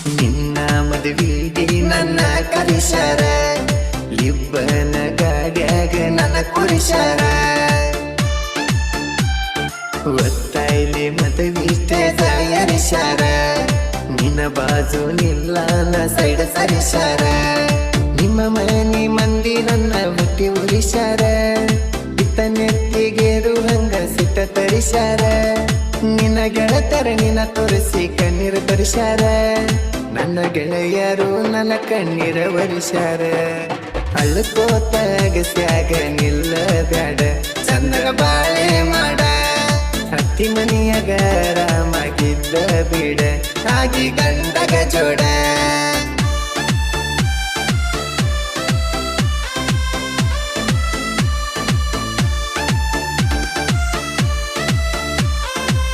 ನಿನ್ನ ಮದುವಿಗೆ ನನ್ನ ಕಲಿಸ್ಯಾರ, ಇಬ್ಬನ ಗಾಡ್ಯಾಗ ನನ್ನ ಕುರಿಸ್ಯಾರ. ಒತ್ತಾಯ್ಲಿ ಮದುವಿಷ್ಟೇ ತಯಾರಿಸ್ಯಾರ, ನಿನ್ನ ಬಾಜು ನಿಲ್ಲಾನ ಸೈಡ್ ಸರಿಸ್ಯಾರ. ನಿಮ್ಮ ಮನೆ ಮಂದಿ ನನ್ನ ಹುಟ್ಟಿ ಉರಿಸ್ಯಾರ, ಇತ್ತ ನೆತ್ತಿಗೇರು ಹಂಗ ಸಿಟ್ಟ ತರಿಸ್ಯಾರ. ನಿನ್ನ ಗೆಳತರ ನಿನ್ನ ತೋರಿಸಿ ಕಣ್ಣೀರು ತರಿಸ್ಯಾರ, ನನ್ನ ಗೆಳೆಯರು ನನ್ನ ಕಣ್ಣೀರ ಒರಿಸ್ಯಾರ. ಅಳ್ಕೋತ ಅಗಸ್ಯಾಗ ನಿಲ್ಲ ಬ್ಯಾಡ, ಚಂದಗ ಬಾಳೆ ಮಾಡ. ಹತ್ತಿ ಮನಿಯಾಗ ರಾಮಾಗಿದ್ದ ಬಿಡ, ಆಗಿ ಗಂಡಗ ಜೋಡ.